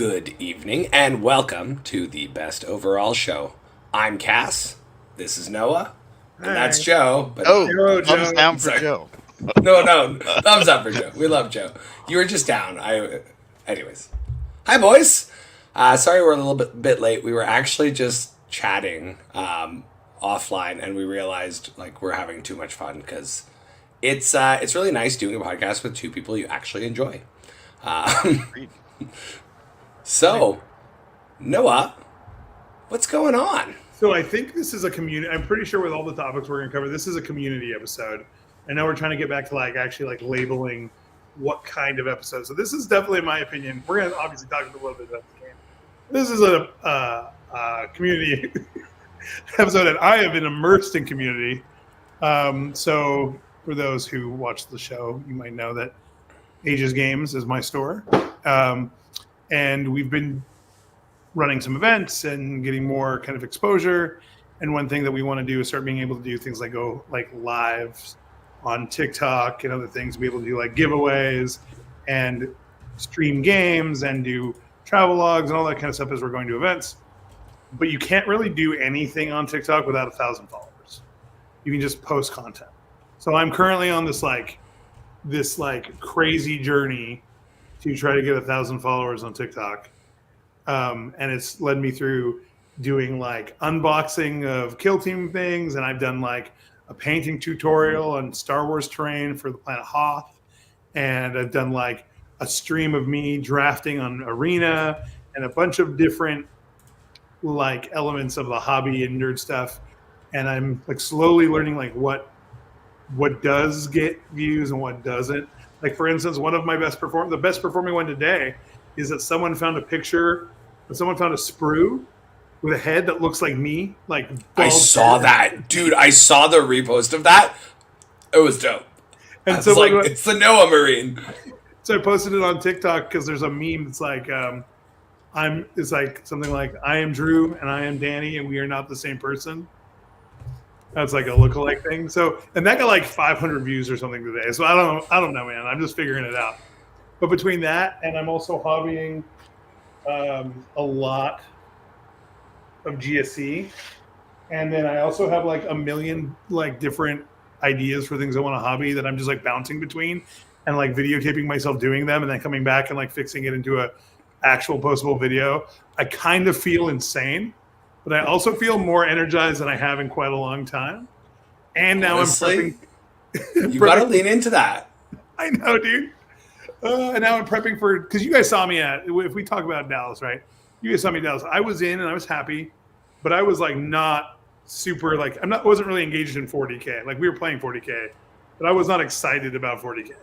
Good evening and welcome to the Best Overall Show. I'm Cass. This is Noah. And that's Hi. Joe. But Hello, thumbs Joe. down for Sorry. Joe. No, thumbs up for Joe. We love Joe. You were just down. Anyways. Hi, boys. Sorry we're a little bit late. We were actually just chatting offline, and we realized we're having too much fun because it's really nice doing a podcast with two people you actually enjoy. So, Noah, what's going on? So I think this is a community. I'm pretty sure with all the topics we're going to cover, this is a community episode. I know we're trying to get back to actually labeling what kind of episode. So this is definitely, in my opinion, we're going to obviously talk a little bit about the game. This is a community episode, and I have been immersed in community. So for those who watch the show, you might know that Ages Games is my store. And we've been running some events and getting more kind of exposure. And one thing that we want to do is start being able to do things like go live on TikTok and other things, be able to do giveaways and stream games and do travel logs and all that kind of stuff as we're going to events. But you can't really do anything on TikTok without 1,000 followers. You can just post content. So I'm currently on this crazy journey to try to get 1,000 followers on TikTok. And it's led me through doing unboxing of Kill Team things. And I've done a painting tutorial on Star Wars terrain for the planet Hoth. And I've done a stream of me drafting on Arena and a bunch of different elements of the hobby and nerd stuff. And I'm slowly learning what does get views and what doesn't. For instance, one of my the best performing one today is that someone found a sprue with a head that looks like me. I saw that. Dude, I saw the repost of that. It was dope. And so it's the Noah Marine. So I posted it on TikTok because there's a meme that's something like, I am Drew and I am Danny and we are not the same person. That's a lookalike thing. So, and that got 500 views or something today. So I don't know, man. I'm just figuring it out. But between that and I'm also hobbying a lot of GSC, and then I also have a million different ideas for things I want to hobby that I'm just bouncing between, and videotaping myself doing them, and then coming back and fixing it into a actual postable video. I kind of feel insane. But I also feel more energized than I have in quite a long time. And now Honestly, I'm prepping. You got to lean into that. I know, dude. And now I'm prepping for, because you guys saw me if we talk about Dallas, right? You guys saw me in Dallas. I was in and I was happy, but I was not super, wasn't really engaged in 40K. We were playing 40K, but I was not excited about 40K.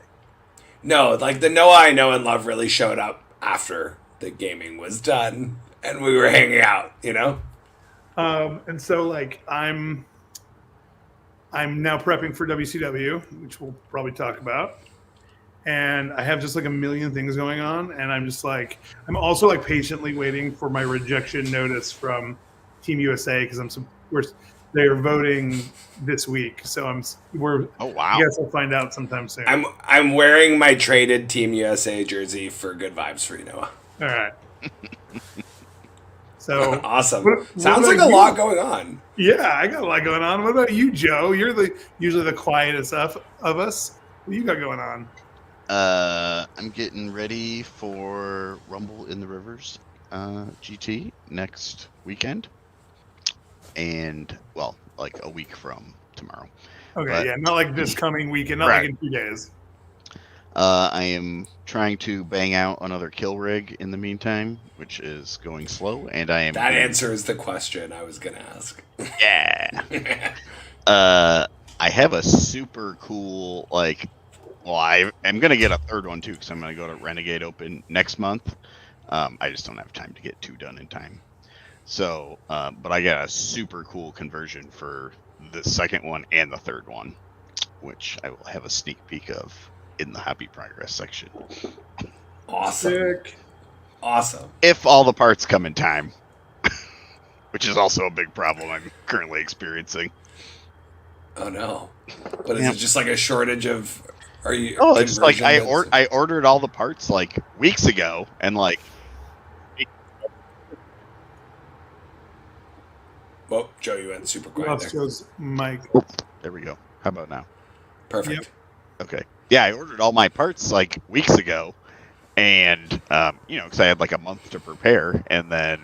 No, the Noah I know and love really showed up after the gaming was done and we were hanging out, And so I'm now prepping for WCW, which we'll probably talk about. And I have just a million things going on. And I'm just I'm also patiently waiting for my rejection notice from Team USA because they're voting this week. So oh wow. I guess I'll find out sometime soon. I'm wearing my traded Team USA jersey for good vibes for you, Noah. All right. So awesome. Sounds like a lot going on. Yeah, I got a lot going on. What about you, Joe? You're usually the quietest of us. What you got going on? I'm getting ready for Rumble in the Rivers GT next weekend. And a week from tomorrow. Okay, but, yeah, not this coming weekend, not in 2 days. I am trying to bang out another kill rig in the meantime, which is going slow, and I am... That answers the question I was going to ask. Yeah. I have a super cool, I'm going to get a third one, too, because I'm going to go to Renegade Open next month. I just don't have time to get 2 done in time. So, but I got a super cool conversion for the second one and the third one, which I will have a sneak peek of in the hobby progress section. Awesome. Sick. Awesome. If all the parts come in time, which is also a big problem I'm currently experiencing. Oh no. But is it just a shortage of Are you? Oh, it's like I ordered all the parts like weeks ago, and like Whoa, Joe, you went super quiet Lost there. Joe's mic. Oh, there we go. How about now? Perfect. Yep. Okay. Yeah, I ordered all my parts like weeks ago, and because I had like a month to prepare, and then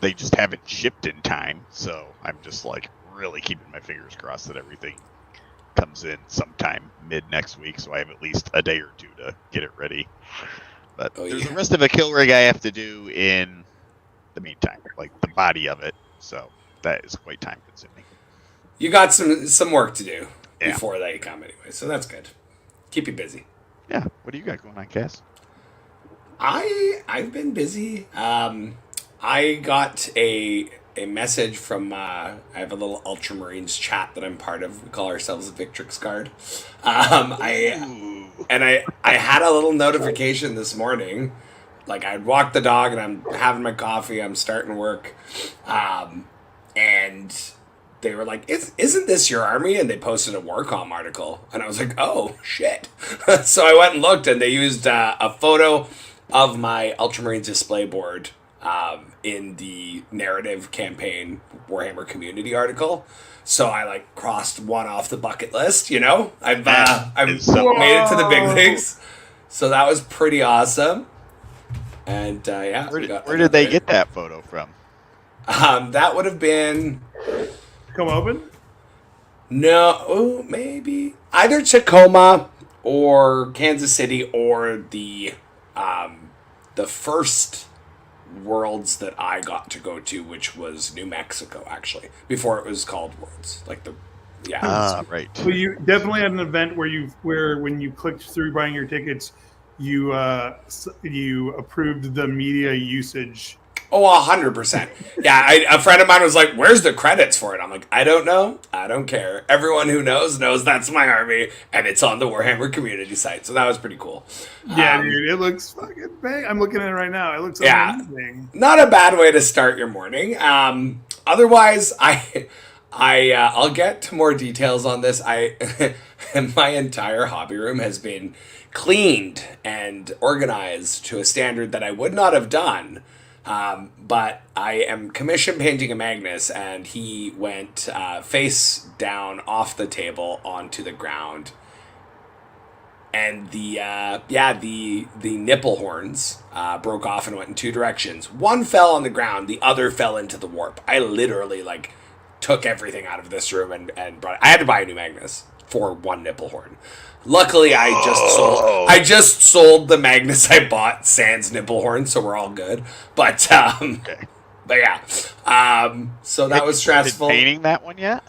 they just haven't shipped in time. So I'm just like really keeping my fingers crossed that everything comes in sometime mid next week, so I have at least a day or two to get it ready. But there's the rest of a kill rig I have to do in the meantime, like the body of it. So that is quite time consuming. You got some work to do Yeah. before they come anyway, so that's good. Keep you busy. Yeah. What do you got going on, Cass? I've been busy. I got a message from I have a little Ultramarines chat that I'm part of. We call ourselves a Victrix Guard. I had a little notification this morning. Like I'd walked the dog and I'm having my coffee. I'm starting work, and they were like, "Isn't this your army?" And they posted a Warcom article, and I was like, "Oh shit!" So I went and looked, and they used a photo of my Ultramarines display board in the narrative campaign Warhammer community article. So I like crossed one off the bucket list. You know, I've made it to the big leagues. So that was pretty awesome. And yeah, where did they get that photo from? That would have been Come open? no, maybe either Tacoma or Kansas City or the first Worlds that I got to go to, which was New Mexico, actually, before it was called Worlds. Like Right. Well, you definitely had an event where when you clicked through buying your tickets, you approved the media usage. Oh, 100%. Yeah, a friend of mine was like, "Where's the credits for it?" I'm like, "I don't know. I don't care. Everyone who knows that's my army, and it's on the Warhammer community site." So that was pretty cool. Yeah, dude, it looks fucking bang. I'm looking at it right now. It looks amazing. Not a bad way to start your morning. Otherwise, I'll get to more details on this. My entire hobby room has been cleaned and organized to a standard that I would not have done. But I am commission painting a Magnus, and he went face down off the table onto the ground. And the nipple horns broke off and went in two directions. One fell on the ground, the other fell into the warp. I literally took everything out of this room and brought it. I had to buy a new Magnus for one nipple horn. Luckily, I just sold the Magnus I bought sans nipple horn, so we're all good. But but yeah, so that was stressful. Painting that one yet?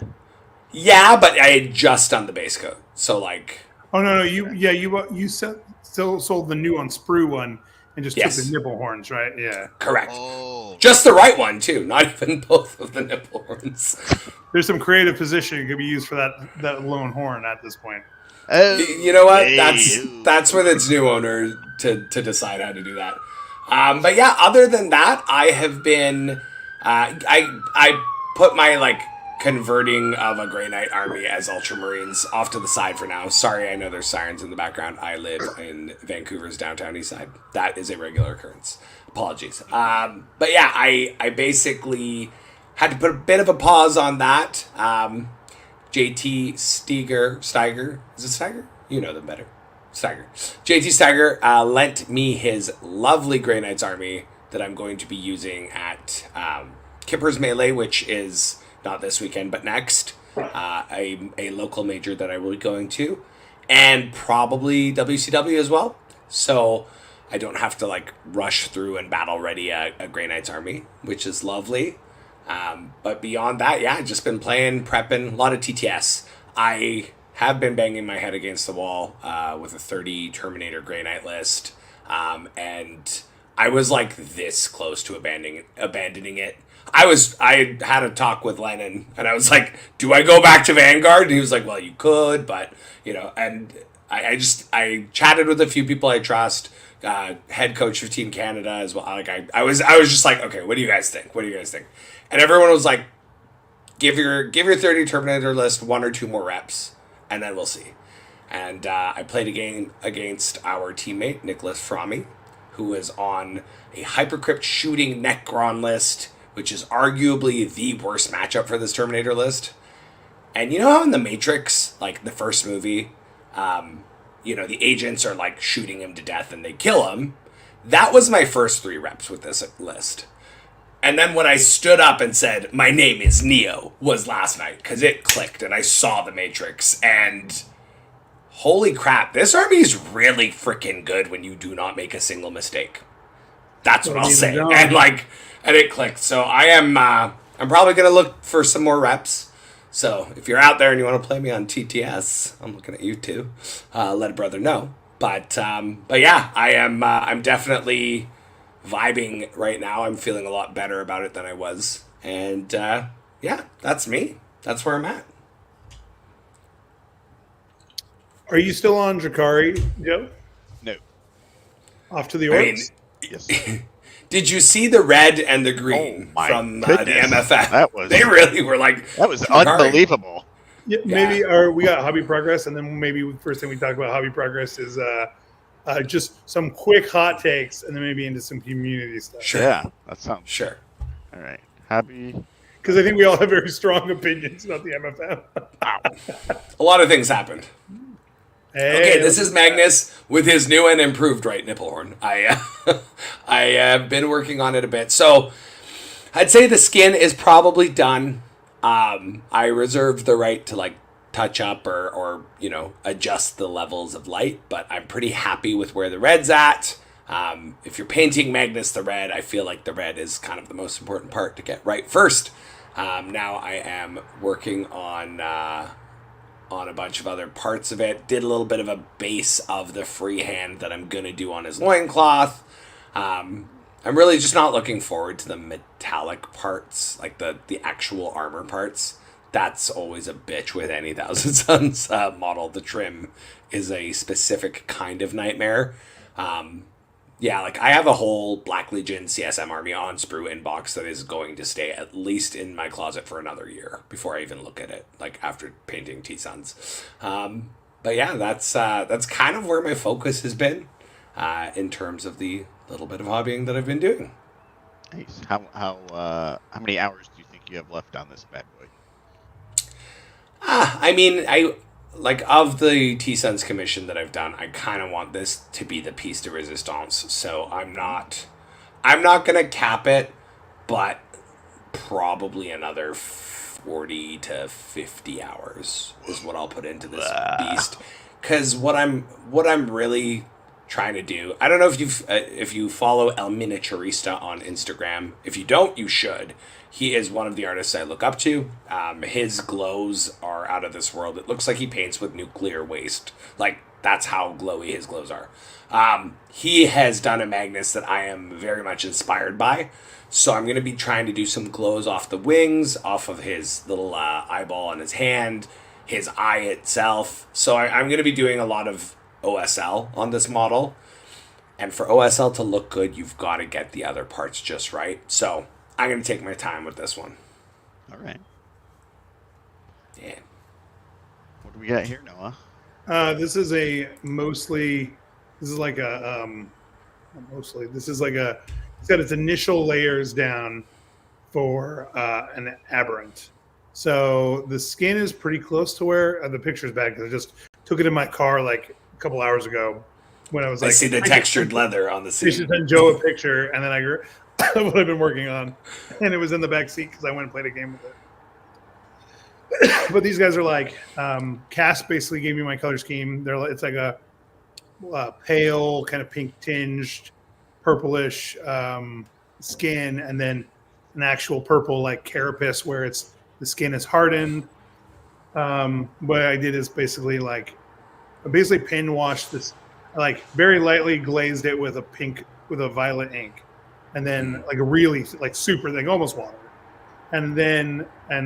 Yeah, but I had just done the base coat, so like. Oh no, you still sold the new on sprue one and just took the nipple horns, right? Yeah, correct. Oh. Just the right one too, not even both of the nipple horns. There's some creative positioning could be used for that lone horn at this point. You know what? That's with its new owner to decide how to do that. But yeah, other than that, I have been I put my converting of a Grey Knight army as Ultramarines off to the side for now. Sorry, I know there's sirens in the background. I live in Vancouver's downtown east side. That is a regular occurrence. Apologies. But yeah, I basically had to put a bit of a pause on that. JT Steiger, is it Steiger? You know them better. Steiger. JT Steiger lent me his lovely Grey Knights army that I'm going to be using at Kipper's Melee, which is not this weekend, but next. A local major that I will be going to. And probably WCW as well. So I don't have to rush through and battle ready a Grey Knights army, which is lovely. But beyond that, yeah, I've just been playing, prepping, a lot of TTS. I have been banging my head against the wall with a 30 Terminator Grey Knight list. And I was this close to abandoning it. I had a talk with Lennon, and I was like, do I go back to Vanguard? And he was like, well, you could, but, and I chatted with a few people I trust, head coach of Team Canada as well. I was just like, okay, what do you guys think? And everyone was like, give your 30 Terminator list 1 or 2 more reps, and then we'll see. And I played a game against our teammate, Nicholas Fromme, who is on a Hypercrypt shooting Necron list which is arguably the worst matchup for this Terminator list. And you know how in The Matrix, like the first movie, the agents are like shooting him to death and they kill him? That was my first 3 reps with this list. And then when I stood up and said, my name is Neo, was last night, because it clicked and I saw The Matrix. And holy crap, this army is really freaking good when you do not make a single mistake. That's what I'll say. And it clicked. So I'm probably going to look for some more reps. So if you're out there and you want to play me on TTS, I'm looking at you too. Let a brother know. But yeah, I'm definitely vibing right now. I'm feeling a lot better about it than I was. And yeah, that's me. That's where I'm at. Are you still on Drakari, Joe? No. Off to the orcs? Yes. Did you see the red and the green from the MFF? They really were like... That was unbelievable. Yeah, maybe we got hobby progress, and then maybe the first thing we talk about hobby progress is just some quick hot takes, and then maybe into some community stuff. Sure. Yeah, that sounds sure. All right, hobby. Because I think we all have very strong opinions about the MFF. A lot of things happened. Hey, okay, this is Magnus with his new and improved right nipple horn. I have been working on it a bit, so I'd say the skin is probably done. I reserve the right to like touch up or adjust the levels of light, but I'm pretty happy with where the red's at. If you're painting Magnus the red, I feel like the red is kind of the most important part to get right first. Now I am working on a bunch of other parts of it. Did a little bit of a base of the freehand that I'm going to do on his loincloth. I'm really just not looking forward to the metallic parts, like the actual armor parts. That's always a bitch with any Thousand Suns model. The trim is a specific kind of nightmare. Like I have a whole Black Legion CSM army on sprue inbox that is going to stay at least in my closet for another year before I even look at it, like after painting T-Suns. But yeah, that's kind of where my focus has been in terms of the little bit of hobbying that I've been doing. Nice. How many hours do you think you have left on this bad boy? Of the T-Suns commission that I've done, I kind of want this to be the piece de resistance. So I'm not gonna cap it, but probably another 40 to 50 hours is what I'll put into this beast. Because what I'm really trying to do, I don't know if you follow El Miniaturista on Instagram. If you don't, you should. He is one of the artists I look up to. His glows are out of this world. It looks like he paints with nuclear waste. Like, that's how glowy his glows are. He has done a Magnus that I am very much inspired by. So I'm going to be trying to do some glows off the wings, off of his little eyeball on his hand, his eye itself. So I'm going to be doing a lot of OSL on this model. And for OSL to look good, you've got to get the other parts just right. So I'm going to take my time with this one. All right. Yeah. What do we got here, Noah? This is like it's got its initial layers down for an aberrant. So the skin is pretty close to where the picture's bad because I just took it in my car like a couple hours ago when I was like, I see the textured leather on the seat. I should send Joe a picture, and then I what I've been working on, and it was in the back seat because I went and played a game with it. But these guys are like, Cass basically gave me my color scheme. It's like a pale, kind of pink tinged, purplish skin, and then an actual purple like carapace where the skin is hardened. What I did is basically I pin washed this, like very lightly glazed it with a violet ink, and then like a really like super thing, almost water, and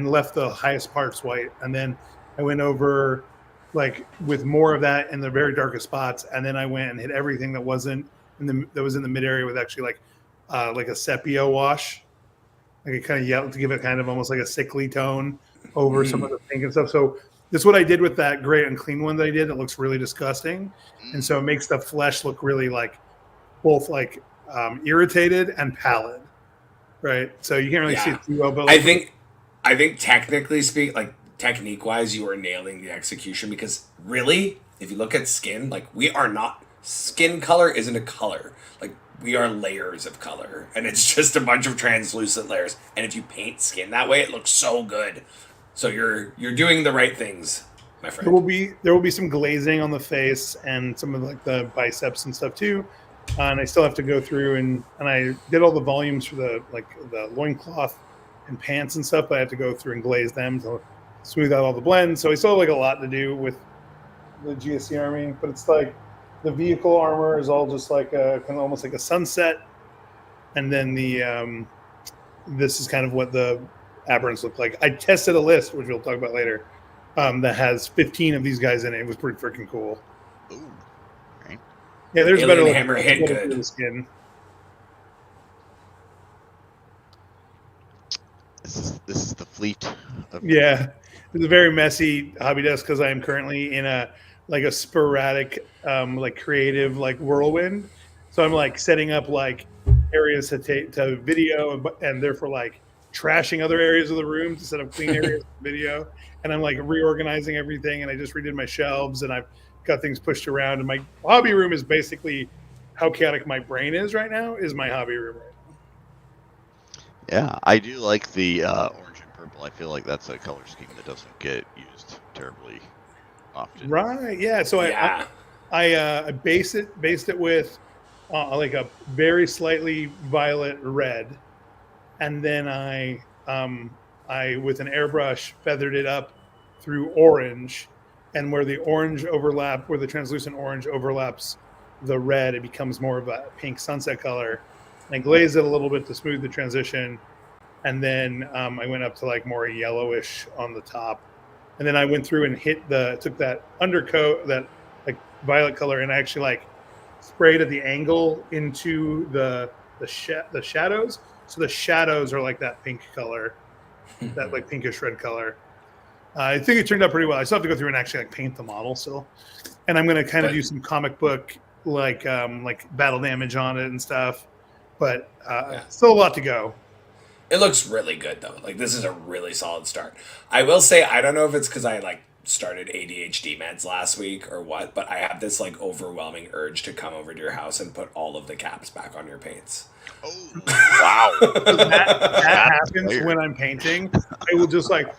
left the highest parts white, and then I went over like with more of that in the very darkest spots, and then I went and hit everything that was in the mid area with actually like a sepia wash, like it kind of yelled to give it kind of almost like a sickly tone over some of the pink and stuff. So this is what I did with that gray and clean one that I did. It looks really disgusting, and so it makes the flesh look really like both like irritated and pallid. right? So you can't really see Yeah. it too well. But I like, think technically speak like technique wise, you are nailing the execution because really, if you look at skin, like we are not skin color isn't a color. Like we are layers of color, and it's just a bunch of translucent layers. And if you paint skin that way, it looks so good. So you're doing the right things, my there will friend. be some glazing on the face and some of like the biceps and stuff too. And I still have to go through and I did all the volumes for the loincloth and pants and stuff, but I have to go through and glaze them to smooth out all the blends. So I still have like a lot to do with the GSC Army, but it's like the vehicle armor is all just like a kind of almost like a sunset, and then the this is kind of what the aberrants look like. I tested a list, which we'll talk about later, that has 15 of these guys in it. It was pretty freaking cool. Ooh. Right. Yeah, there's a Alien better Hammer hit good. the skin. This is the fleet. Yeah, it's a very messy hobby desk because I am currently in a sporadic like creative like whirlwind. So I'm like setting up like areas to video and therefore like trashing other areas of the room to set up clean areas of video. And I'm like reorganizing everything. And I just redid my shelves and I've got things pushed around. And my hobby room is basically how chaotic my brain is right now. Is my hobby room right now. Yeah, I do like the orange and purple. I feel like that's a color scheme that doesn't get used terribly often. Right. Yeah. So Yeah. I based it with like a very slightly violet red, and then I with an airbrush feathered it up through orange, and where the translucent orange overlaps the red, it becomes more of a pink sunset color. And I glazed it a little bit to smooth the transition, and then I went up to like more yellowish on the top, and then I went through and took that undercoat, that like violet color, and I actually like sprayed at the angle into the shadows. So the shadows are like that pink color, that like pinkish red color. I think it turned out pretty well. I still have to go through and actually like paint the model still, and I'm going to kind of do some comic book like battle damage on it and stuff. But still a lot to go. It looks really good though. Like this is a really solid start. I will say I don't know if it's because I like started ADHD meds last week or what, but I have this like overwhelming urge to come over to your house and put all of the caps back on your paints. Oh wow! that happens when I'm painting. I will just like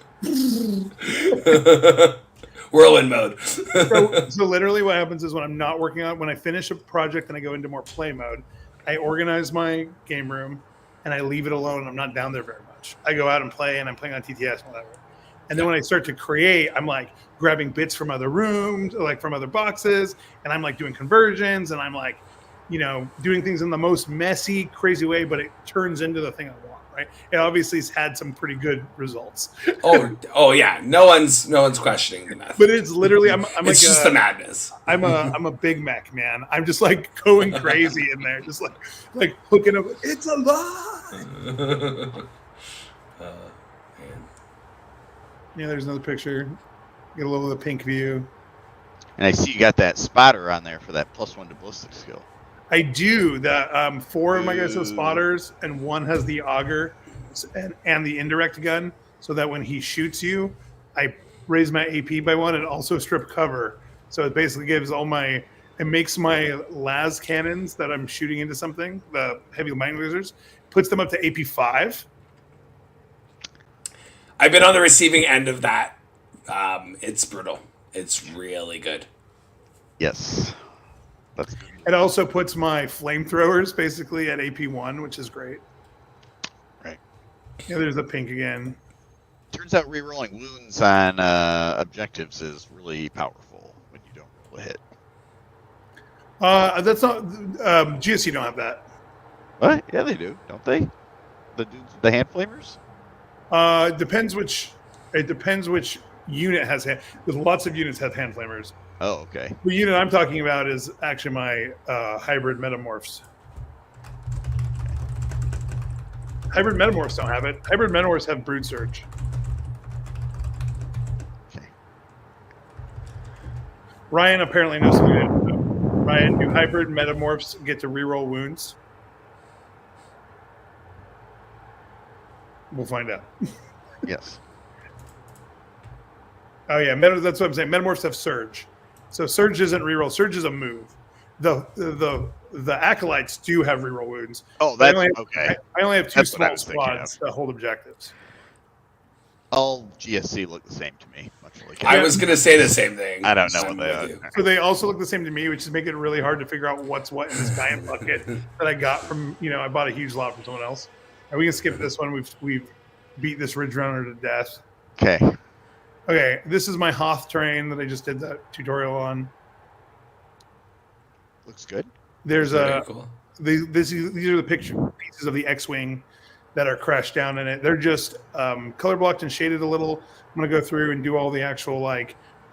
whirlwind mode. so literally what happens is when I'm not working on, when I finish a project and I go into more play mode, I organize my game room and I leave it alone. I'm not down there very much. I go out and play and I'm playing on TTS and whatever. And then when I start to create, I'm like grabbing bits from other rooms, like from other boxes, and I'm like doing conversions and I'm like, doing things in the most messy, crazy way, but it turns into the thing I want, right? It obviously has had some pretty good results. oh yeah. No one's questioning the method. But it's literally I'm it's like just the madness. I'm a Big Mac man. I'm just like going crazy in there, just like hooking up. It's alive. Yeah, there's another picture. Get a little of the pink view. And I see you got that spotter on there for that +1 to ballistic skill. I do. The 4 of my guys have spotters, and 1 has the auger and the indirect gun, so that when he shoots you, I raise my AP by 1 and also strip cover. So it basically it makes my las cannons that I'm shooting into something, the heavy mine lasers, puts them up to AP 5. I've been on the receiving end of that. It's brutal. It's really good. Yes. That's good. It also puts my flamethrowers basically at AP 1, which is great. Right. Yeah, there's the pink again. Turns out rerolling wounds on objectives is really powerful when you don't roll a hit. That's not GSC don't have that. What? Yeah, they do, don't they? The dudes with the hand flamers? It depends which unit has hand. Because lots of units have hand flamers. Oh, okay. The unit I'm talking about is actually my hybrid metamorphs. Hybrid metamorphs don't have it. Hybrid metamorphs have brood surge. Okay. Ryan apparently knows something. Ryan, do hybrid metamorphs get to reroll wounds? We'll find out. Yes. Oh yeah, that's what I'm saying. Metamorphs have Surge, so Surge isn't reroll. Surge is a move. The acolytes do have reroll wounds. Oh, But that's okay. I only have two That's what I small was thinking squads that hold objectives. All GSC look the same to me, much like I was gonna say the same thing. I don't know I'm what they with are. you. So they also look the same to me, which is making it really hard to figure out what's what in this giant bucket that I got from, I bought a huge lot from someone else. And we can skip this one. We've beat this Ridge Runner to death. Okay. Okay, this is my Hoth terrain that I just did the tutorial on. Looks good. There's Very cool. these are the pieces of the X-Wing that are crashed down in it. They're just color blocked and shaded a little. I'm gonna go through and do all the actual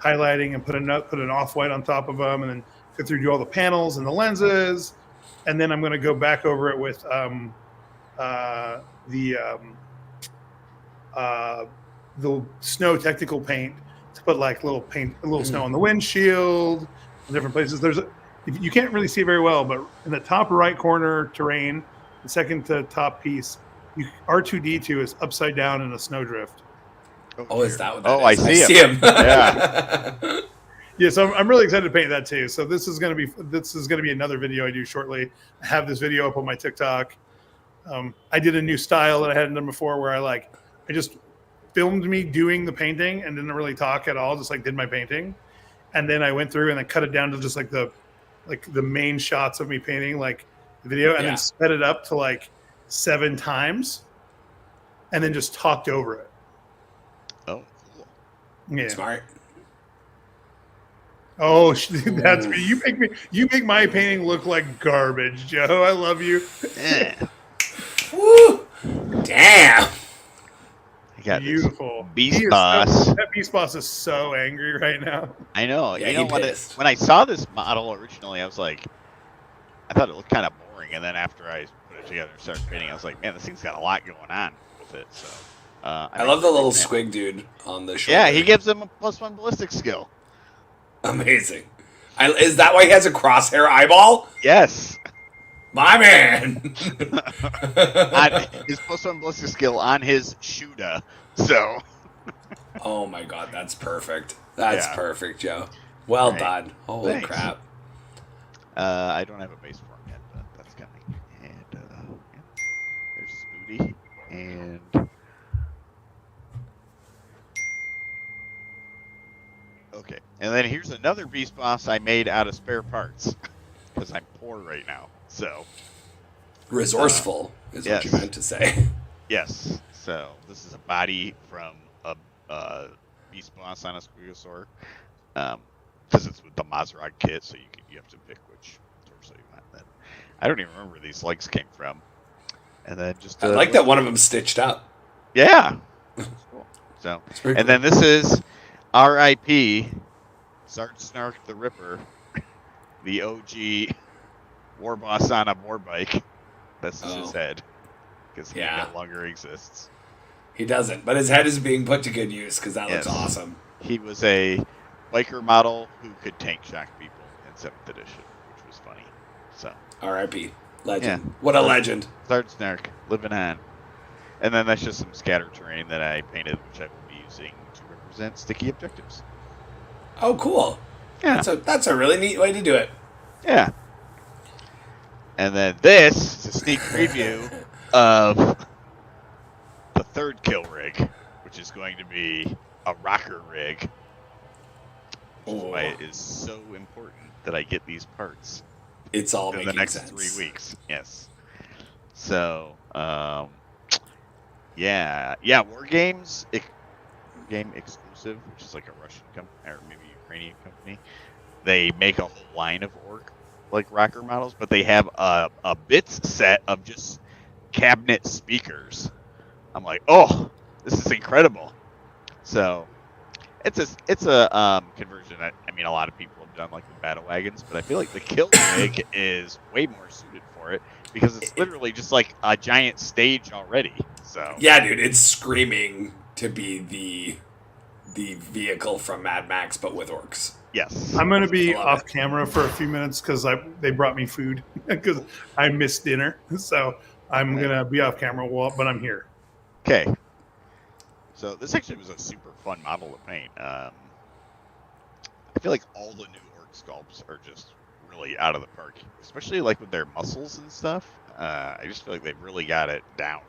highlighting and put an off-white on top of them, and then go through and do all the panels and the lenses, and then I'm gonna go back over it with the snow technical paint to put little snow on the windshield and different places. You can't really see it very well, but in the top right corner terrain, the second to top piece, R2D2 is upside down in a snowdrift. Oh, is that what that I is? see him. Yeah. Yeah, so I'm really excited to paint that too. So this is gonna be another video I do shortly. I have this video up on my TikTok. I did a new style that I hadn't done before, where I just filmed me doing the painting and didn't really talk at all, just did my painting, and then I went through and I cut it down to just the main shots of me painting, the video, and then sped it up to 7 times, and then just talked over it. Oh, cool. Yeah. Smart. Oh, that's me. You make my painting look like garbage, Joe. I love you. Yeah. Woo! Damn. I got Beautiful. Beast Boss. That Beast Boss is so angry right now. I know. Yeah, When I saw this model originally, I was like, I thought it looked kind of boring, and then after I put it together and started painting, I was like, man, this thing's got a lot going on with it. So I love the little squig dude on the shoulder. Yeah, he gives him a +1 ballistic skill. Amazing. Is that why he has a crosshair eyeball? Yes. My man. His +1 ballistic skill on his Shuda. So. Oh my god, that's perfect. That's perfect, Joe. Well done. Holy Thanks. crap. I don't have a base form yet, but that's coming. And there's Spooty. And okay. And then here's another beast boss I made out of spare parts. Because I'm poor right now. So Resourceful is what you meant to say. yes. So this is a body from a beast boss on a Squigosaur. Because it's with the Mazrog kit, so you have to pick which torso you want. Then I don't even remember where these legs came from. And then just I like that one of them stitched up. Yeah. That's cool. So Cool. then this is R.I.P. Sarge Snark the Ripper, the OG war boss on a war bike. This is his head, because he no longer exists. He doesn't, but his head is being put to good use because that looks awesome. He was a biker model who could tank shock people in 7th edition, which was funny. So R.I.P. Legend. Yeah. What a legend. Sarge Snark, living on. And then that's just some scatter terrain that I painted, which I will be using to represent sticky objectives. Oh, cool. Yeah. That's a really neat way to do it. Yeah. And then this is a sneak preview of the third kill rig, which is going to be a rocker rig. Which is why it is so important that I get these parts. It's all in making the next sense. 3 weeks. Yes. So, yeah, War Games game exclusive, which is like a Russian company or maybe Ukrainian company. They make a whole line of orc rocker models, but they have a bits set of just cabinet speakers. I'm like, oh, this is incredible. So it's a conversion that a lot of people have done, like the battle wagons, but I feel like the kill rig is way more suited for it because it's literally just like a giant stage already. So yeah, dude, it's screaming to be the vehicle from Mad Max, but with orcs. Yes. I'm going to be off camera for a few minutes because they brought me food because I missed dinner. So I'm going to be off camera, but I'm here. Okay. So this actually was a super fun model to paint. I feel like all the new orc sculpts are just really out of the park, especially like with their muscles and stuff. I just feel like they've really got it down.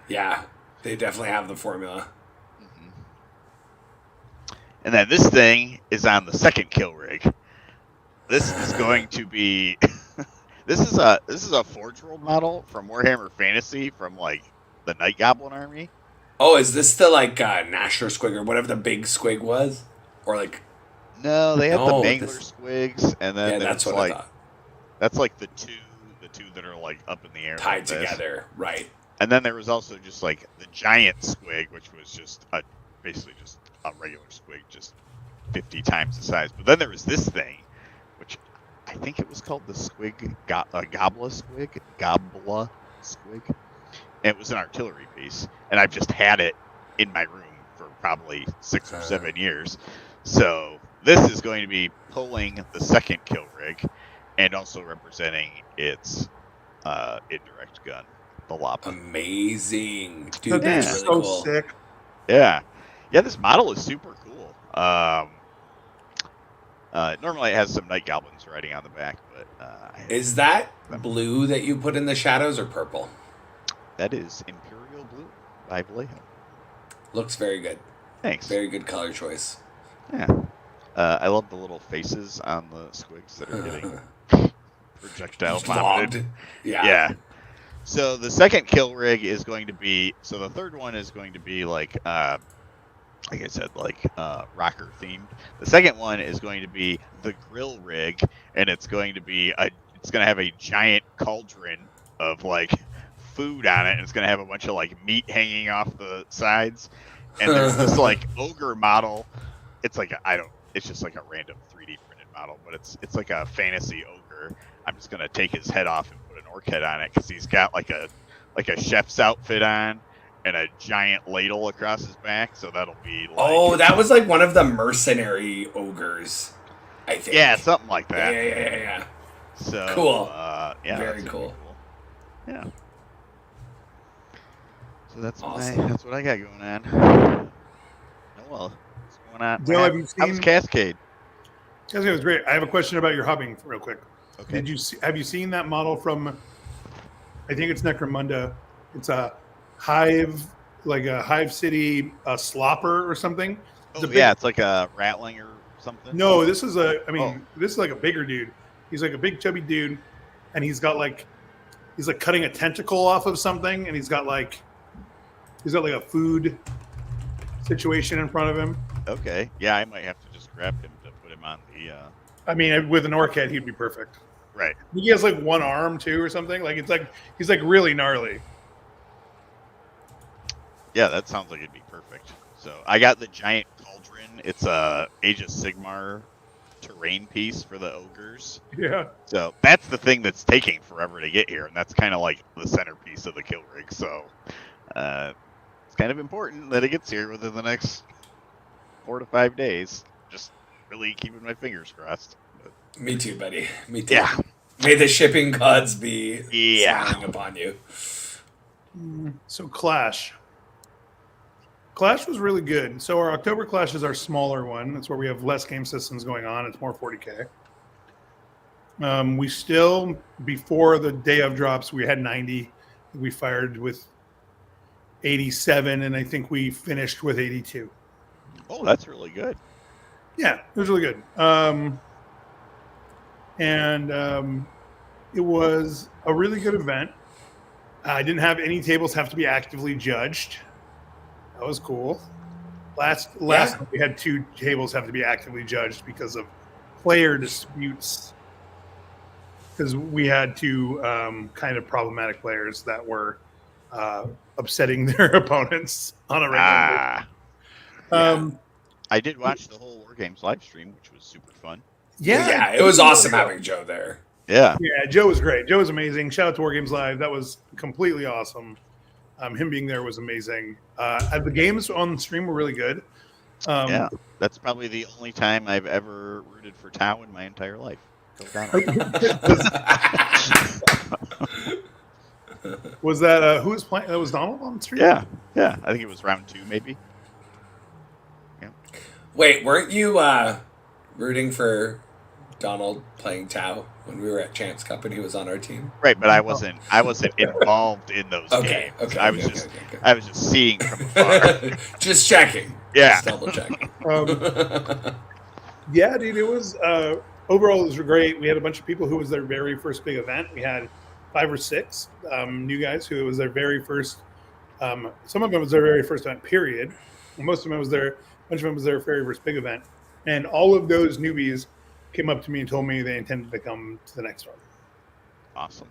Yeah, they definitely have the formula. Mm-hmm. And then this thing is on the second kill rig. This is going to be this is a Forge World model from Warhammer Fantasy from like the Night Goblin army. Oh, is this the like Nasher squig or whatever the big squig was, or like? No, they have the No, Mangler squigs, and then Yeah, there's that's what like I thought. that's like the two that are like up in the air Tied like this. together, right? And then there was also just like the giant squig, which was just basically just a regular squig, just 50 times the size. But then there was this thing, which I think it was called the squig, Gobla squig. And it was an artillery piece, and I've just had it in my room for probably 6 or 7 years. So this is going to be pulling the second kill rig, and also representing its indirect gun, the Lapa. Amazing, That dude. thing's That's so really cool. sick. Yeah, this model is super cool. Normally it has some Night Goblins riding on the back, but Is that blue that you put in the shadows or purple? that is Imperial Blue by Vallejo. Looks very good. Thanks. Very good color choice. Yeah. I love the little faces on the squigs that are getting projectile Just vomited. lobbed. Yeah. Yeah. So the second kill rig is going to be. So the third one is going to be like I said, like rocker themed. The second one is going to be the grill rig, and it's going to be it's going to have a giant cauldron of like food on it, and it's going to have a bunch of like meat hanging off the sides. And there's this like ogre model. It's like it's just like a random 3D printed model, but it's like a fantasy ogre. I'm just gonna take his head off and put an orc head on it because he's got like a chef's outfit on and a giant ladle across his back. So that'll be like, Oh, that was like one of the mercenary ogres, I think. yeah, something like that. Yeah. So Cool. Yeah, Very that's cool. Yeah. So that's Awesome. that's what I got going on. Oh well, what's going on? Dale, have you How's seen- Cascade? Cascade was great. I have a question about your hubbing, real quick. Okay. Have you seen that model from? I think it's Necromunda. It's a hive, like a Hive City slopper or something. Oh, it's like a Ratling or something. No, this is this is like a bigger dude. He's like a big chubby dude, and he's like cutting a tentacle off of something, and he's got like a food situation in front of him. Okay. Yeah, I might have to just grab him to put him on the. I mean, with an orc head, he'd be perfect. Right. He has like one arm too, or something. Like he's like really gnarly. Yeah, that sounds like it'd be perfect. So I got the giant cauldron. It's a Age of Sigmar terrain piece for the ogres. Yeah. So that's the thing that's taking forever to get here, and that's kind of like the centerpiece of the kill rig. So it's kind of important that it gets here within the next 4 to 5 days. Just really keeping my fingers crossed. But, Me too, buddy. Me too. yeah. May the shipping gods be Yeah. smiling upon you. So Clash was really good. So our October Clash is our smaller one. That's where we have less game systems going on. It's more 40K. We still, before the day of drops, we had 90. We fired with 87, and I think we finished with 82. Oh, that's really good. Yeah, it was really good. It was a really good event. I didn't have any tables have to be actively judged. That was cool. Last Yeah. we had 2 tables have to be actively judged because of player disputes. Because we had 2 kind of problematic players that were upsetting their opponents on a regular basis. I did watch the whole War Games live stream, which was super fun. Yeah, it was awesome having Joe there. Yeah. Yeah, Joe was great. Joe was amazing. Shout out to War Games Live. That was completely awesome. Him being there was amazing. The games on the stream were really good. Yeah, that's probably the only time I've ever rooted for Tau in my entire life. Go Donald. Was that who was playing? That was Donald on the stream. Yeah. I think it was round 2, maybe. Wait, weren't you rooting for Donald playing Tau when we were at Champs Cup and he was on our team? Right, but I wasn't involved in those Okay, games. okay, I was okay. just seeing from afar. Just checking. Yeah. Just double checking. Yeah, dude, it was overall it was great. We had a bunch of people who was their very first big event. We had 5 or 6 new guys who it was their very first. Some of them was their very first event, period. And most of them was a bunch of them was their very first big event. And all of those newbies came up to me and told me they intended to come to the next one. Awesome.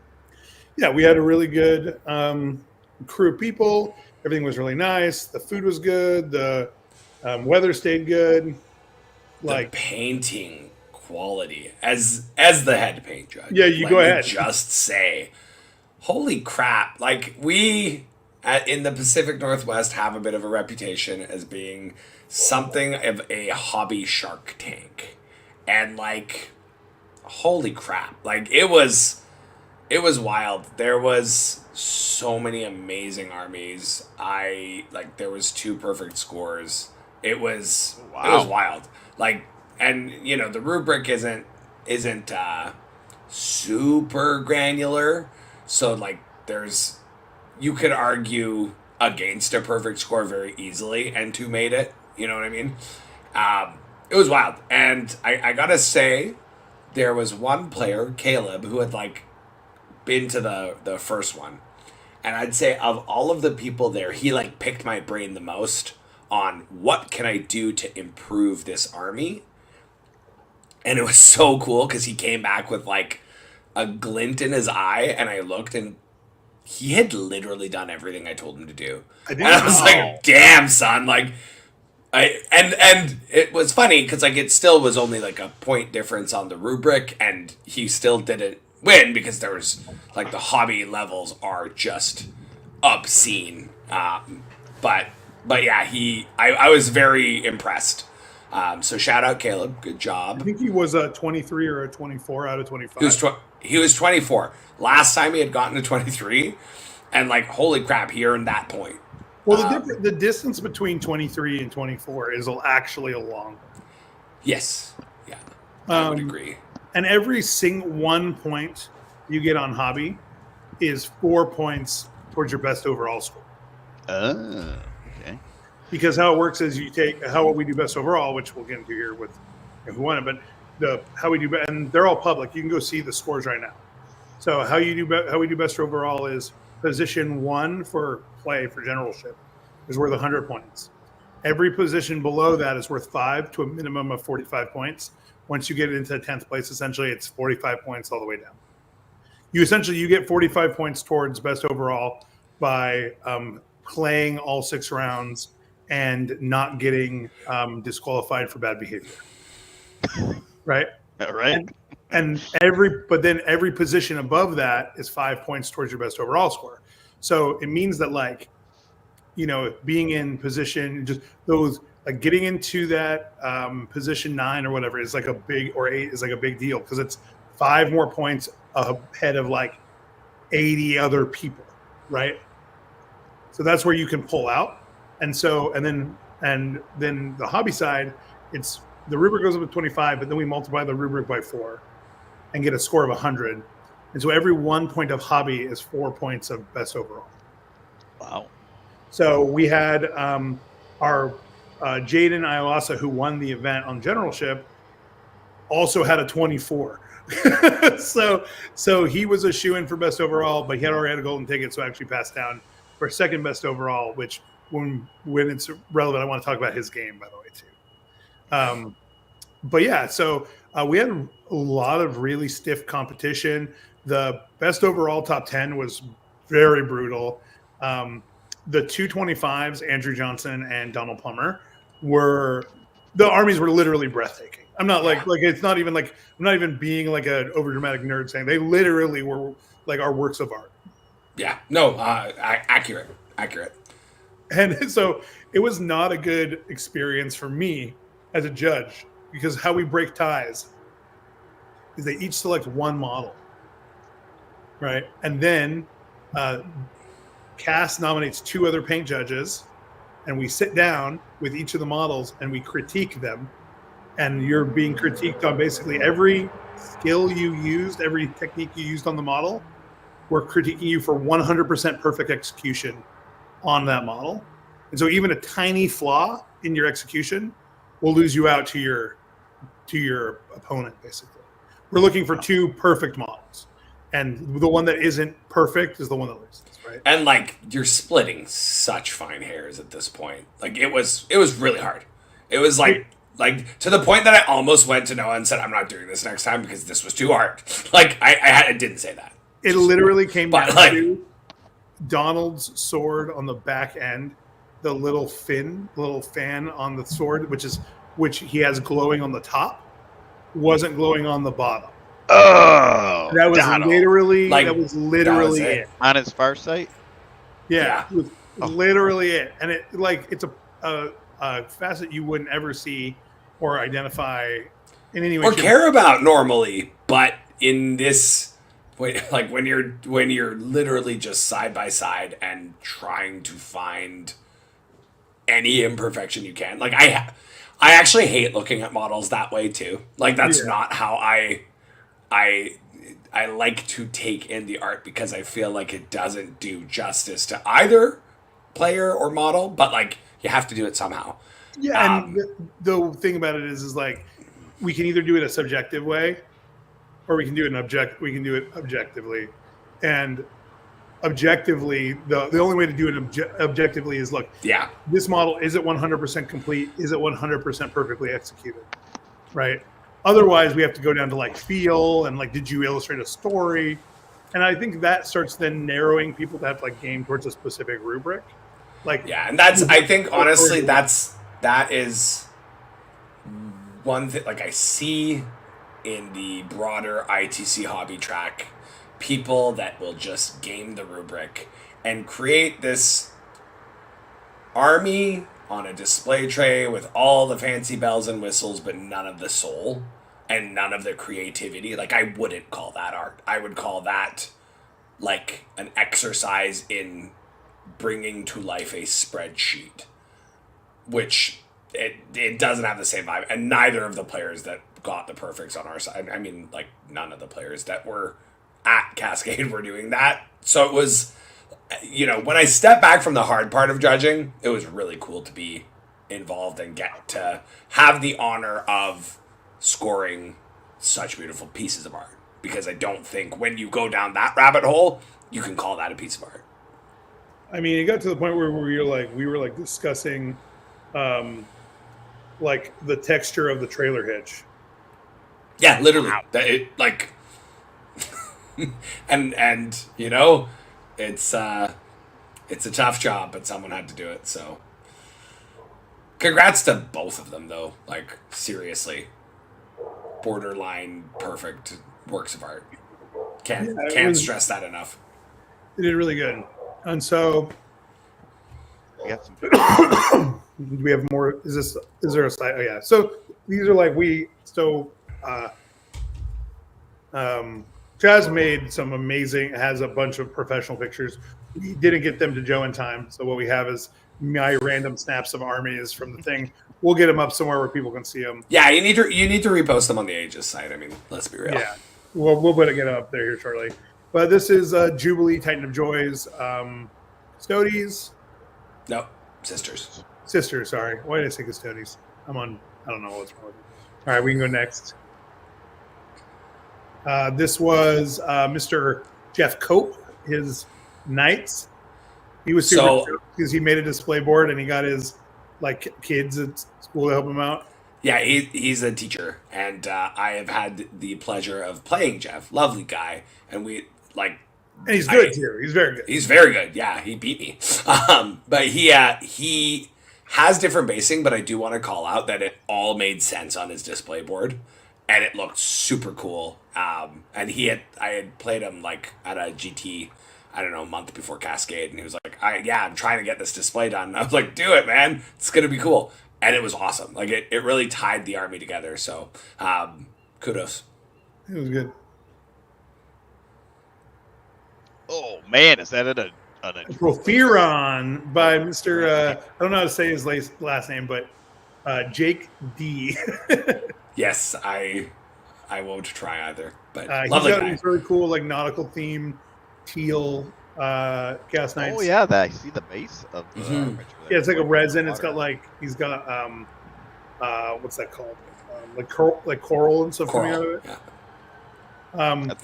Yeah, we had a really good crew of people. Everything was really nice. The food was good. The weather stayed good. Like the painting quality, as the head paint judge. Yeah, you go ahead. Just say, holy crap! Like we in the Pacific Northwest have a bit of a reputation as being something of a hobby Shark Tank, and like, holy crap! Like it was wild. There was so many amazing armies. There was 2 perfect scores. It was wild. Like, and you know, the rubric isn't super granular, so like you could argue against a perfect score very easily, and 2 made it. You know what I mean? It was wild, and I gotta say, there was one player, Caleb, who had like been to the first one, and I'd say of all of the people there, he like picked my brain the most on what can I do to improve this army. And it was so cool because he came back with like a glint in his eye, and I looked and he had literally done everything I told him to do. And I was like, damn, son, like and it was funny because like it still was only like a point difference on the rubric, and he still didn't win because there was like the hobby levels are just obscene. But yeah, I was very impressed. So shout out Caleb, good job. I think he was a 23 or a 24 out of 25. He was 24. Last time he had gotten to 23, and like holy crap, he earned that point. Well, the distance between 23 and 24 is actually a long one. Yes, yeah, I would agree. And every 1 point you get on hobby is 4 points towards your best overall score. Okay. Because how it works is you take how we do best overall, which we'll get into here with who won it, but how we do, and they're all public. You can go see the scores right now. So how we do best overall is position 1 for play for generalship is worth 100 points. Every position below that is worth 5 to a minimum of 45 points. Once you get into 10th place, essentially it's 45 points all the way down. You get 45 points towards best overall by playing all 6 rounds and not getting disqualified for bad behavior. Right? Right. And every position above that is 5 points towards your best overall score. So it means that like, you know, being in position, just those like getting into that position 9 or whatever is like a big, or 8 is like a big deal because it's 5 more points ahead of like 80 other people, right? So that's where you can pull out. And then the hobby side, it's the rubric goes up to 25, but then we multiply the rubric by 4 and get a score of 100. And so every 1 point of hobby is 4 points of best overall. Wow. So we had our Jaden Iolasa, who won the event on generalship, also had a 24. so he was a shoo-in for best overall, but he had already had a golden ticket, so actually passed down for second best overall, which when it's relevant, I want to talk about his game, by the way, too. But yeah, so we had a lot of really stiff competition. The best overall top 10 was very brutal. The 225s, Andrew Johnson and Donald Plummer, the armies were literally breathtaking. I'm not like it's not even like I'm not even being like an overdramatic nerd saying they literally were like our works of art. Yeah, no, accurate. And so it was not a good experience for me as a judge because how we break ties is they each select one model, right? And then Cass nominates 2 other paint judges, and we sit down with each of the models and we critique them. And you're being critiqued on basically every skill you used, every technique you used on the model. We're critiquing you for 100% perfect execution on that model. And so even a tiny flaw in your execution will lose you out to your opponent, basically. We're looking for 2 perfect models. And the one that isn't perfect is the one that loses, right? And like you're splitting such fine hairs at this point. Like it was really hard. It was like to the point that I almost went to Noah and said, "I'm not doing this next time because this was too hard." Like I didn't say that. It literally came down like, to Donald's sword on the back end, the little fan on the sword, which he has glowing on the top, wasn't glowing on the bottom. Oh, that was Donald. literally that was it. On his far sight. Yeah. It was literally it, and it's a facet you wouldn't ever see or identify in any way or care about normally, but in this. Like when you're literally just side by side and trying to find any imperfection you can. Like I actually hate looking at models that way too. Like that's not how I like to take in the art because I feel like it doesn't do justice to either player or model. But like you have to do it somehow. Yeah, and the thing about it is like we can either do it a subjective way, or we can do it objectively. And objectively, the only way to do it objectively is look. Yeah. This model, is it 100% complete? Is it 100% perfectly executed? Right. Otherwise, we have to go down to like feel and like, did you illustrate a story? And I think that starts then narrowing people that have to like game towards a specific rubric. Like and that's I think honestly that is one thing. Like I see in the broader ITC hobby track, people that will just game the rubric and create this army on a display tray with all the fancy bells and whistles, but none of the soul and none of the creativity. Like I wouldn't call that art. I would call that like an exercise in bringing to life a spreadsheet, which it doesn't have the same vibe. And neither of the players that got the perfects on our side, I mean, like none of the players that were at Cascade were doing that. So it was, when I step back from the hard part of judging, it was really cool to be involved and get to have the honor of scoring such beautiful pieces of art. Because I don't think when you go down that rabbit hole, you can call that a piece of art. I mean, it got to the point where we were discussing like the texture of the trailer hitch. Yeah, literally. and it's a tough job, but someone had to do it. So, congrats to both of them, though. Like seriously, borderline perfect works of art. Can't stress that enough. They did really good, and so. We got some. Do we have more? Is there a slide? Oh yeah. So these are Jazz made some amazing, has a bunch of professional pictures. We didn't get them to Joe in time. So what we have is my random snaps of armies from the thing. We'll get them up somewhere where people can see them. Yeah, you need to repost them on the Aegis site. I mean, let's be real. Yeah. We'll get them up there here shortly. But this is Jubilee, Titan of Joys, Custodes. No, Sisters. Sisters, sorry. Why did I say Custodes? I don't know what's wrong with me. All right, we can go next. This was Mr. Jeff Cope, his Knights. He was super because he made a display board and he got his kids at school to help him out. Yeah, he's a teacher, and I have had the pleasure of playing Jeff. Lovely guy, and we like. And he's good too. He's very good. He's very good. Yeah, he beat me. But he has different basing, but I do want to call out that it all made sense on his display board, and it looked super cool. And I had played him at a GT, I don't know, a month before Cascade, and he was like, I'm trying to get this display done. And I was like, do it, man. It's gonna be cool. And it was awesome. Like it really tied the army together. So kudos. It was good. Oh man, is that a Profiron by Mr. I don't know how to say his last name, but Jake D. Yes, I won't try either. But He's lovely got guy. these really cool, like nautical theme, teal gas knights. Oh yeah, I see the base of the armature there. Yeah, it's like a resin. It's got like he's got what's that called? Like coral and stuff coming out of it.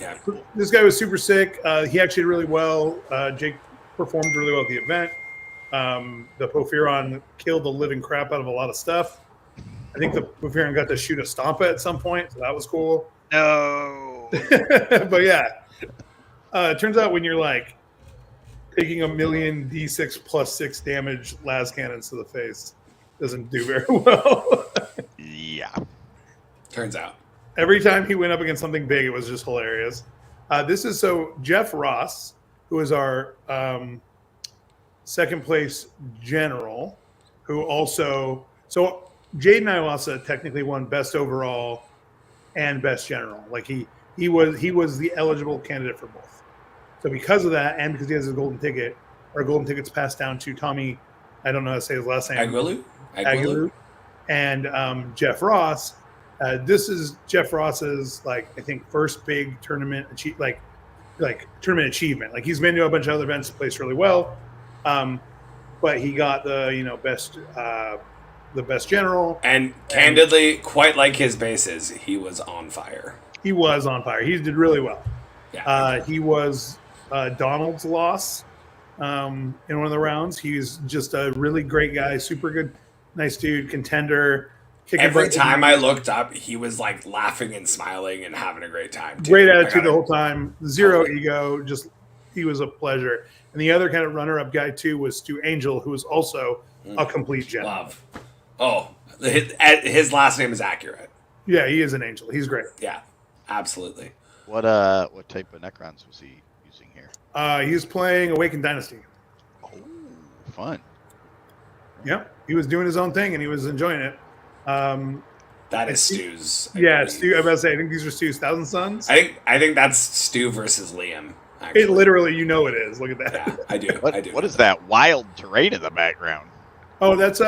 Yeah. This guy was super sick. He actually did really well. Jake performed really well at the event. The Profiron killed the living crap out of a lot of stuff. I think the Profiron got to shoot a Stompa at some point, so that was cool. No. But yeah, it turns out when you're like taking a million D6 plus 6 damage las cannons to the face, doesn't do very well. Yeah. Turns out. Every time he went up against something big, it was just hilarious. This is so Jeff Ross, who is our second place general, who also so Jaden Iwasa technically won best overall and best general. Like he was the eligible candidate for both. So because of that, and because he has a golden ticket, our golden ticket's passed down to Tommy. I don't know how to say his last name. Aguilu. And Jeff Ross. This is Jeff Ross's I think first big tournament tournament achievement. Like he's been to a bunch of other events, placed really well, but he got the best general. And candidly, quite like his bases, he was on fire. He was on fire. He did really well. Yeah. He was Donald's loss in one of the rounds. He's just a really great guy, super good, nice dude, contender. Every time I looked up, he was like laughing and smiling and having a great time. Too. Great attitude the whole time. Zero ego. Just he was a pleasure. And the other kind of runner-up guy too was Stu Angel, who was also a complete gem. Love. Oh, his last name is accurate. Yeah, he is an angel. He's great. Yeah, absolutely. What type of Necrons was he using here? He's playing Awakened Dynasty. Oh, fun. Yeah, he was doing his own thing and he was enjoying it. That is Stu's. Yeah, Stu. I was about to say, I think these are Stu's Thousand Sons. I think that's Stu versus Liam. Actually. It literally, it is. Look at that. Yeah, I do. What is that wild terrain in the background? Oh, that's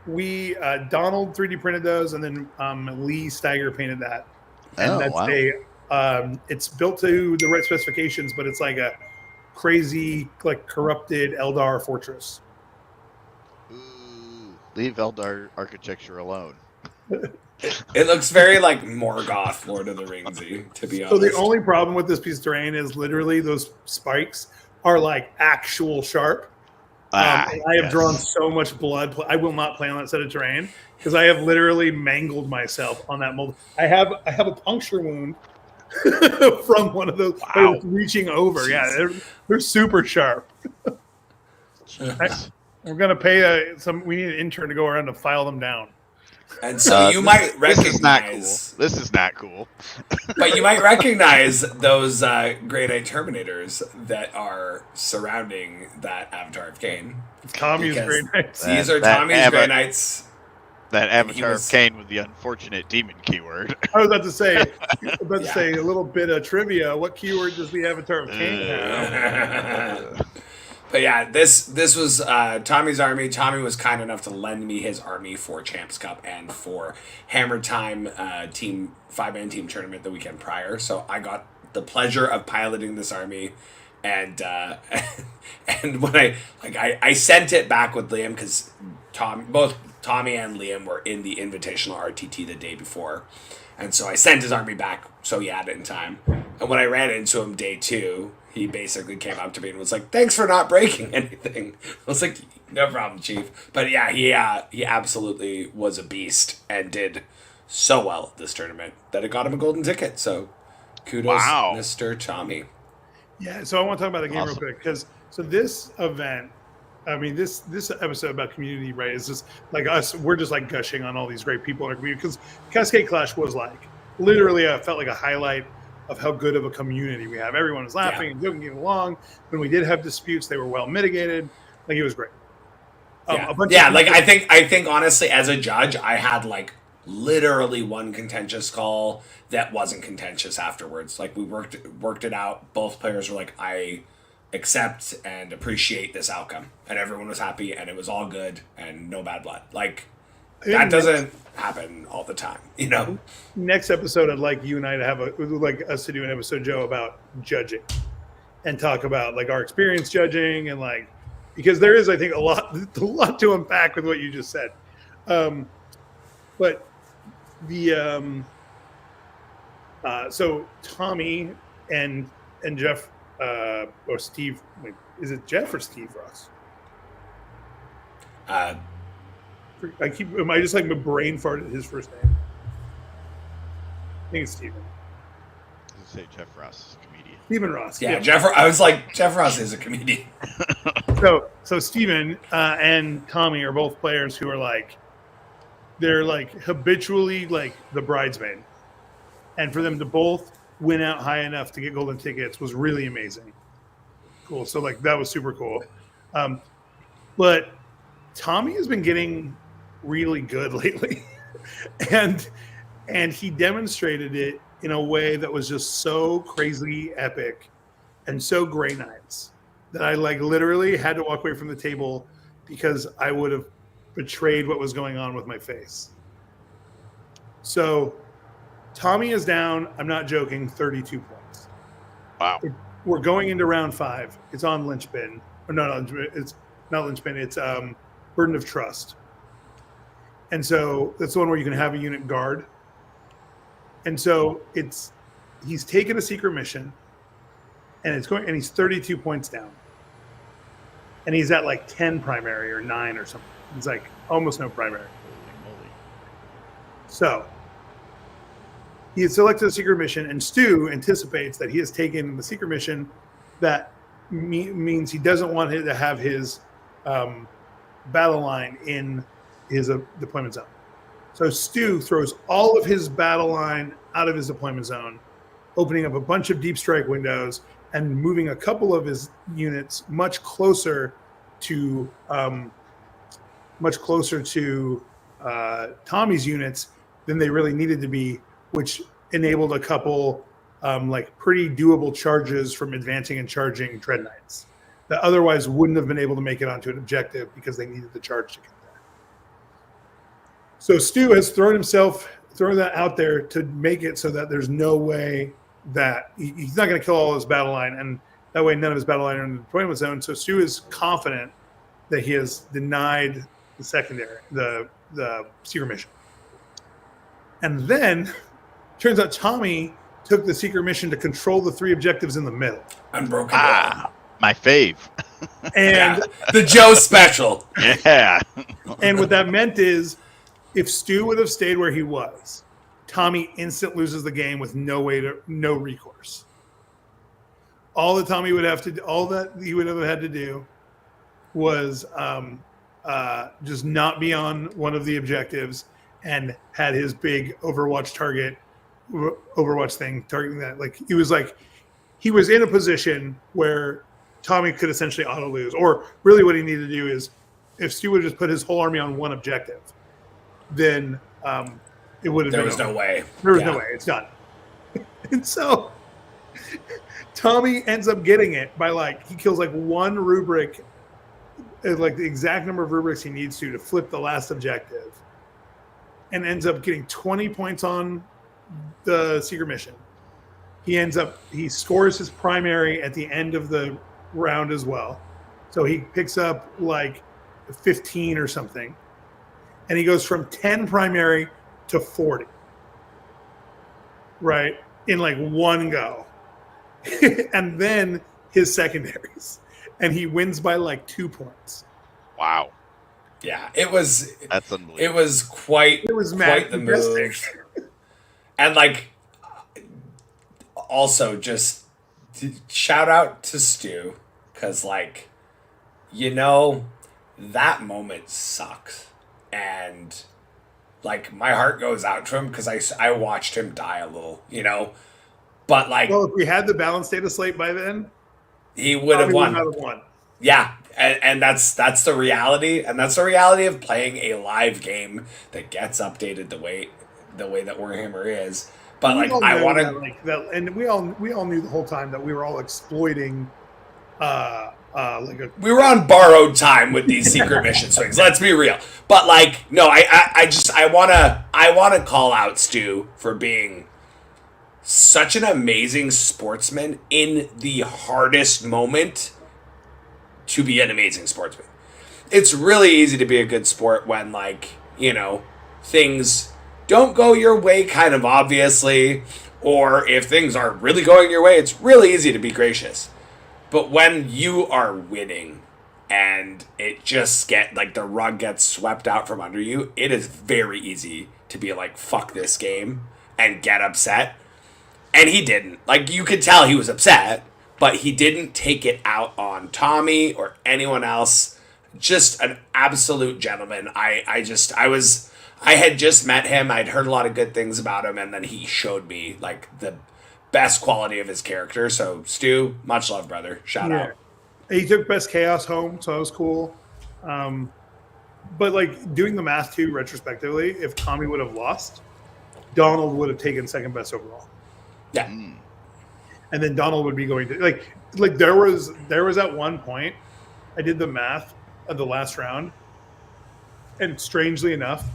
we Donald 3D printed those, and then Lee Steiger painted that. And that's it's built to the right specifications, but it's like a crazy, corrupted Eldar fortress. Ooh, leave Eldar architecture alone. It looks very like Morgoth, Lord of the Ringsy, to be honest. So the only problem with this piece of terrain is literally those spikes are like actual sharp. I have drawn so much blood. I will not play on that set of terrain because I have literally mangled myself on that mold. I have a puncture wound from one of those. Wow. Reaching over. Jeez. Yeah, they're super sharp. We're gonna pay we need an intern to go around and file them down. And so you might recognize... This is not cool. But you might recognize those Grey Knight Terminators that are surrounding that Avatar of Cain. Tommy's Grey Knights. These are Tommy's Grey Knights. That Avatar of Cain with the unfortunate demon keyword. I was about to say, a little bit of trivia. What keyword does the Avatar of Cain have? But yeah, this was Tommy's army. Tommy was kind enough to lend me his army for Champs Cup and for Hammer Time team 5-man team tournament the weekend prior. So I got the pleasure of piloting this army, and when I sent it back with Liam because both Tommy and Liam were in the Invitational RTT the day before, and so I sent his army back so he had it in time. And when I ran into him day 2. He basically came up to me and was like, "Thanks for not breaking anything." I was like, "No problem, Chief." But yeah, he absolutely was a beast and did so well at this tournament that it got him a golden ticket. So kudos, Mr. Tommy. Yeah, so I want to talk about the game real quick because this event, I mean, this episode about community, right, is just like us. We're just like gushing on all these great people in our community because Cascade Clash was literally, I felt like a highlight of how good of a community we have. Everyone was laughing and joking, getting along. When we did have disputes, they were well mitigated. It was great. I think honestly, as a judge, I had literally one contentious call that wasn't contentious afterwards. We worked it out. Both players were like, I accept and appreciate this outcome, and everyone was happy, and it was all good, and no bad blood. Like that doesn't happen all the time, you know. Next episode, I'd like you and I to have us to do an episode, Joe, about judging and talk about like our experience judging and like because there is, I think, a lot to unpack with what you just said. But the so Tommy and Jeff or Steve, wait, is it Jeff or Steve Ross? Am I just like my brain farted his first name? I think it's Steven. Let's say Jeff Ross is a comedian. Stephen Ross. Yeah, Jeff. I was like, Jeff Ross is a comedian. So Steven and Tommy are both players who are like, they're like habitually like the bridesmaid. And for them to both win out high enough to get golden tickets was really amazing. Cool. So like that was super cool. But Tommy has been getting really good lately. and he demonstrated it in a way that was just so crazy epic and so Grey Knights that I like literally had to walk away from the table because I would have betrayed what was going on with my face. So Tommy is down, I'm not joking, 32 points. Wow. We're going into round 5. It's on Linchpin. Or no, it's not Linchpin. It's Burden of Trust. And so that's the one where you can have a unit guard. And so he's taken a secret mission and he's 32 points down. And he's at like 10 primary or 9 or something. He's like almost no primary. Holy moly. So he has selected a secret mission, and Stu anticipates that he has taken the secret mission that means he doesn't want to have his battle line in his deployment zone. So Stu throws all of his battle line out of his deployment zone, opening up a bunch of deep strike windows and moving a couple of his units much closer to Tommy's units than they really needed to be, which enabled a couple like pretty doable charges from advancing and charging Dread Knights that otherwise wouldn't have been able to make it onto an objective because they needed the charge to get there. So Stu has thrown that out there to make it so that there's no way that he's not going to kill all his battle line, and that way none of his battle line are in the deployment zone. So Stu is confident that he has denied the secondary, the secret mission. And then turns out Tommy took the secret mission to control the 3 objectives in the middle. Unbroken. My fave. And the Joe special. Yeah. And what that meant is if Stu would have stayed where he was, Tommy instant loses the game with no recourse. All that he would have had to do was just not be on one of the objectives and had his big Overwatch thing targeting that. Like he was in a position where Tommy could essentially auto lose. Or really what he needed to do is if Stu would have just put his whole army on one objective, then it would have been. There was no way. There was no way. It's done. And so Tommy ends up getting it by he kills one rubric, like the exact number of rubrics he needs to flip the last objective, and ends up getting 20 points on the secret mission. He scores his primary at the end of the round as well. So he picks up 15 or something. And he goes from 10 primary to 40. Right? In one go. And then his secondaries. And he wins by 2 points. Wow. Yeah, that's unbelievable. It was quite the move. And also just shout out to Stu, because that moment sucks. And my heart goes out to him because I watched him die a little, but well, if we had the balanced data slate by then, he would have won. Yeah, and that's the reality, and that's the reality of playing a live game that gets updated the way that Warhammer is. But I want to and we all knew the whole time that we were all exploiting like a We were on borrowed time with these secret mission swings. Let's be real. But like, no, I wanna call out Stu for being such an amazing sportsman in the hardest moment to be an amazing sportsman. It's really easy to be a good sport when, like, things don't go your way, kind of obviously, or if things are really going your way, it's really easy to be gracious. But when you are winning and it just the rug gets swept out from under you, it is very easy to be like, fuck this game and get upset. And he didn't. Like, you could tell he was upset, but he didn't take it out on Tommy or anyone else. Just an absolute gentleman. I had just met him. I'd heard a lot of good things about him, and then he showed me like the best quality of his character. So Stu, much love, brother. Shout out. He took Best Chaos home, so that was cool. But like doing the math too, retrospectively, if Tommy would have lost, Donald would have taken second best overall. Yeah. And then Donald would be going to like there was at one point, I did the math of the last round, and strangely enough,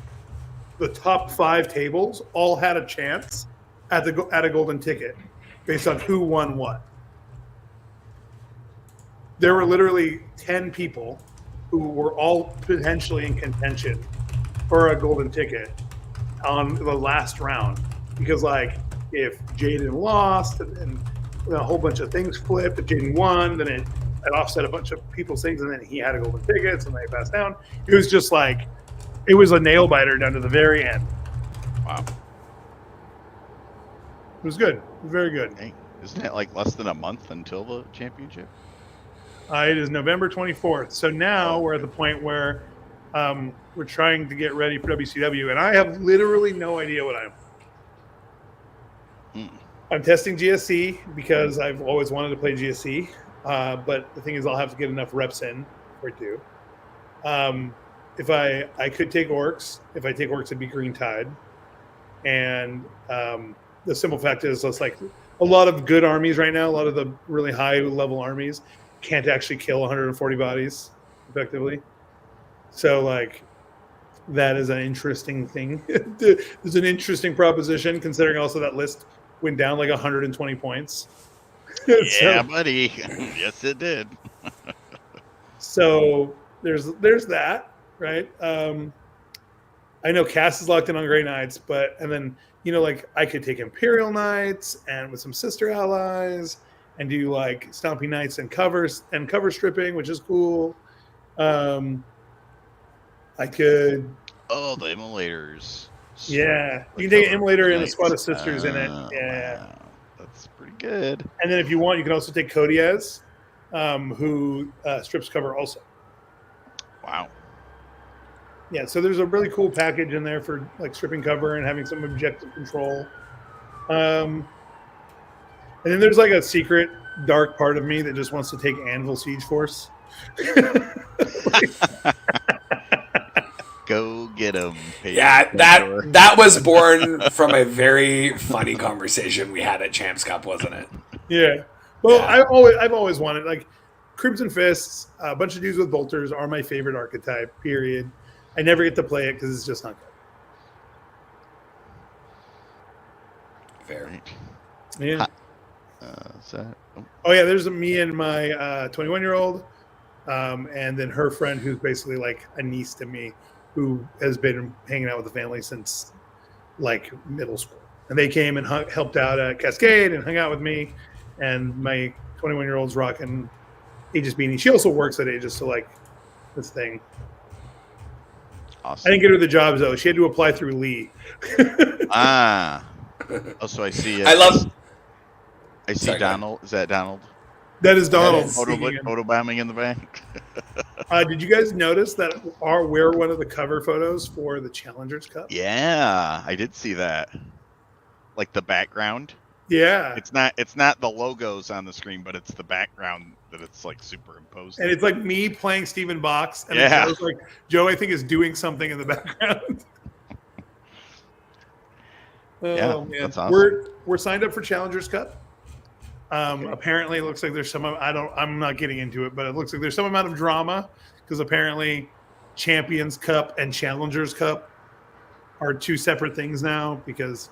the top 5 tables all had a chance at a golden ticket based on who won what. There were literally 10 people who were all potentially in contention for a golden ticket on the last round, because like if Jaden lost and a whole bunch of things flipped, if Jaden won, then it offset a bunch of people's things, and then he had a golden ticket, and they passed down. It was just like, it was a nail biter down to the very end. Wow. It was good. It was very good. Hey, isn't it like less than a month until the championship? It is November 24th. So now we're at the point where we're trying to get ready for WCW, and I have literally no idea what I'm testing GSC because I've always wanted to play GSC. But the thing is, I'll have to get enough reps in for it too. If I could take Orcs. If I take Orcs, it'd be Green Tide. And the simple fact is, it's like a lot of good armies right now, a lot of the really high level armies can't actually kill 140 bodies effectively. So like that is an interesting thing. It's an interesting proposition, considering also that list went down like 120 points. Yeah, buddy. Yes, it did. So there's that, right? I know Cass is locked in on Grey Knights, and then like I could take Imperial Knights and with some sister allies and do like Stomping Knights and cover stripping, which is cool. I could. Oh, the immolators. Yeah, you can take an immolator and a squad of sisters in it. Yeah. Wow. That's pretty good. And then if you want, you can also take Kodiaz, who strips cover also. Wow. Yeah, so there's a really cool package in there for like stripping cover and having some objective control. And then there's like a secret dark part of me that just wants to take Anvil Siege Force. Go get him. Yeah, that was born from a very funny conversation we had at Champs Cup, wasn't it? Yeah. Well, yeah. I've always wanted, like, Crimson Fists, a bunch of dudes with bolters are my favorite archetype, period. I never get to play it because it's just not good. Fair. Yeah. Oh yeah, there's me and my 21-year-old, and then her friend who's basically like a niece to me, who has been hanging out with the family since like middle school. And they came and helped out at Cascade and hung out with me. And my 21-year-old's rocking Aegis beanie. She also works at Aegis, so like this thing. Awesome. I didn't get her the job though. She had to apply through Lee. Oh, so I see. I see Donald. Is that Donald? That is Donald. Photo bombing in the back. Did you guys notice that we're one of the cover photos for the Challengers Cup? Yeah, I did see that. Like the background. Yeah. It's not the logos on the screen, but it's the background that it's like superimposed. And it's like me playing Stephen Box. And yeah. Joe's like, Joe, I think, is doing something in the background. Yeah, man. that's awesome. We're signed up for Challengers Cup. Apparently, it looks like there's I'm not getting into it, but it looks like there's some amount of drama because apparently Champions Cup and Challengers Cup are two separate things now because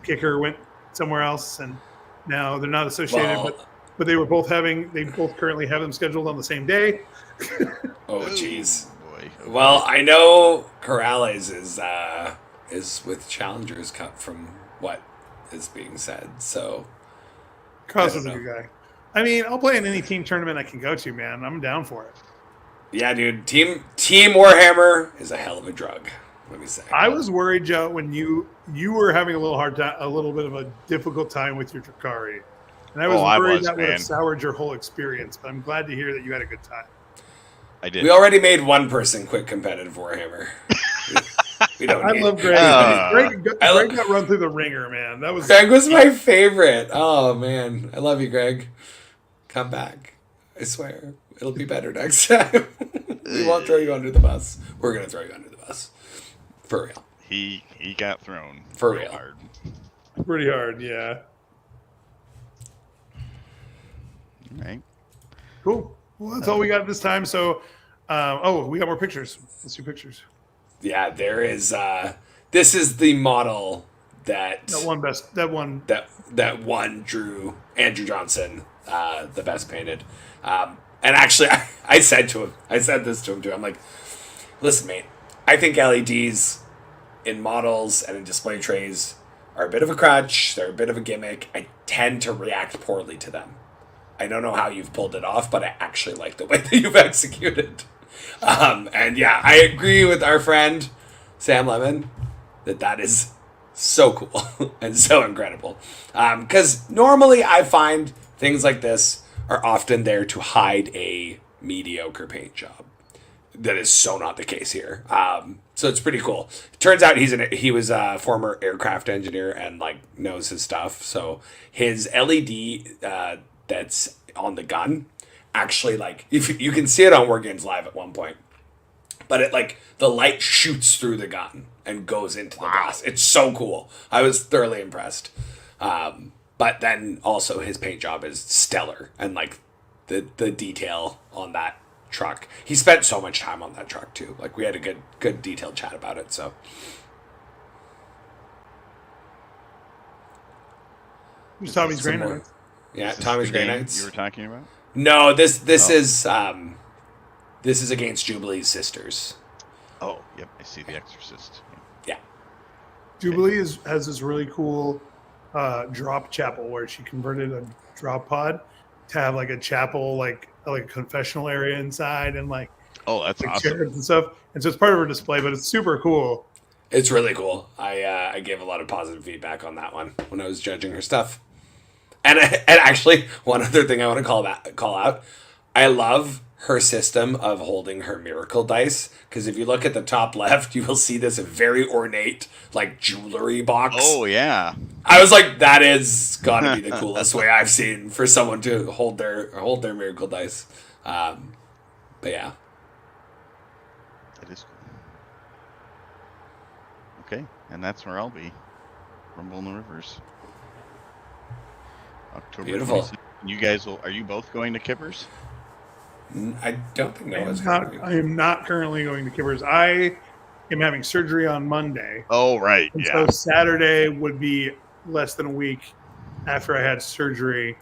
Kicker went somewhere else and now they're not associated. Well, But they both currently have them scheduled on the same day. oh jeez. Boy. Okay. Well, I know Corrales is with Challengers Cup from what is being said. So Carlos I is a don't good guy. I mean, I'll play in any team tournament I can go to, man. I'm down for it. yeah, dude, Team Warhammer is a hell of a drug. Let me say. I was worried, Joe, when you were having a little bit of a difficult time with your Drakari. And I was worried that would have soured your whole experience, but I'm glad to hear that you had a good time. I did. We already made one person quit competitive Warhammer. we don't. I need, love Greg. Greg got run through the ringer, man. Greg was my favorite. Oh man, I love you, Greg. Come back. I swear it'll be better next time. We won't throw you under the bus. We're gonna throw you under the bus. For real. He got thrown. For real. Hard. Pretty hard, yeah. All right. Cool. Well, that's all we got this time. So, we got more pictures. Let's do pictures. Yeah, there is. This is the model that that one drew Andrew Johnson, the best painted. And actually, I said this to him too. I'm like, listen, mate, I think LEDs in models and in display trays are a bit of a crutch. They're a bit of a gimmick. I tend to react poorly to them. I don't know how you've pulled it off, but I actually like the way that you've executed. And yeah, I agree with our friend Sam Lemon that is so cool and so incredible. Because normally I find things like this are often there to hide a mediocre paint job. That is so not the case here. So it's pretty cool. It turns out he was a former aircraft engineer and like knows his stuff. So his LED that's on the gun actually, like, if you can see it on War Games Live at one point, but it like the light shoots through the gun and goes into the glass. It's so cool. I was thoroughly impressed. But then also his paint job is stellar, and like the detail on that truck. He spent so much time on that truck too. Like we had a good detailed chat about it. So Tommy's Grey Knights. Yeah, Tommy's Grey Knights. You were talking about? No, this is against Jubilee's sisters. Oh, yep. I see The Exorcist. Yeah. Jubilee has this really cool drop chapel where she converted a drop pod to have like a chapel, like a confessional area inside, and like that's awesome. chairs and stuff. And so it's part of her display, but it's super cool. It's really cool. I gave a lot of positive feedback on that one when I was judging her stuff. And actually, one other thing I want to call out, I love her system of holding her miracle dice, because if you look at the top left, you will see this very ornate like jewelry box. Oh yeah. I was like, that is gotta be the coolest way I've seen for someone to hold their miracle dice. But yeah. That is cool. Okay, and that's where I'll be. Rumble in the Rivers. October Beautiful. 26th. You guys are you both going to Kippers? I don't think I am not currently going to Kippers. I am having surgery on Monday. Oh, right. And yeah. so Saturday would be less than a week after I had surgery.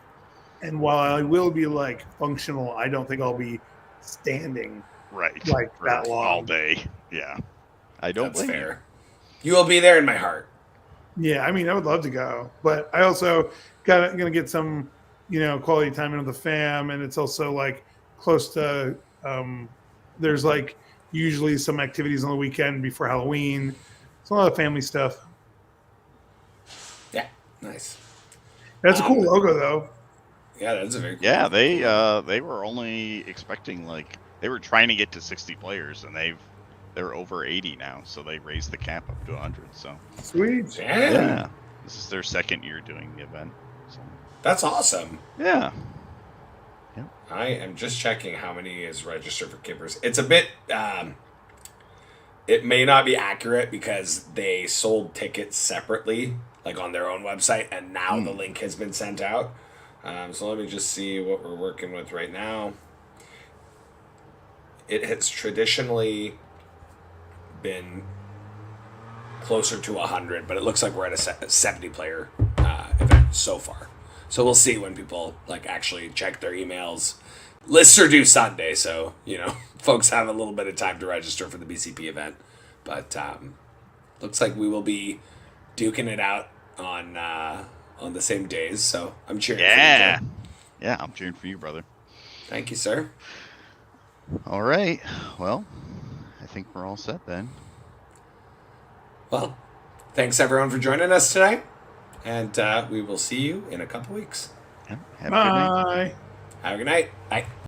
And while I will be like functional, I don't think I'll be standing right like that long all day. Yeah. I don't That's blame fair. You will be there in my heart. Yeah, I mean, I would love to go, but I also gonna get some, quality time in with the fam, and it's also like close to. There's like usually some activities on the weekend before Halloween. It's a lot of family stuff. Yeah, nice. That's a cool logo, though. Yeah, that's a very cool. Yeah, they were only expecting they were trying to get to 60 players, and they're over 80 now, so they raised the cap up to 100. So sweet. Yeah, this is their second year doing the event. So. That's awesome. Yeah. Yep. I am just checking how many is registered for Kippers. It's a bit. It may not be accurate because they sold tickets separately, like on their own website, and now the link has been sent out. So let me just see what we're working with right now. It has traditionally been closer to 100, but it looks like we're at a 70 player event so far. So we'll see when people like actually check their emails. Lists are due Sunday, so folks have a little bit of time to register for the BCP event. But looks like we will be duking it out on the same days. So I'm cheering for you, Joe. Yeah, I'm cheering for you, brother. Thank you, sir. All right. Well, I think we're all set then. Well, thanks everyone for joining us tonight, and we will see you in a couple weeks. Yeah, have a good night. Bye. Have a good night. Bye.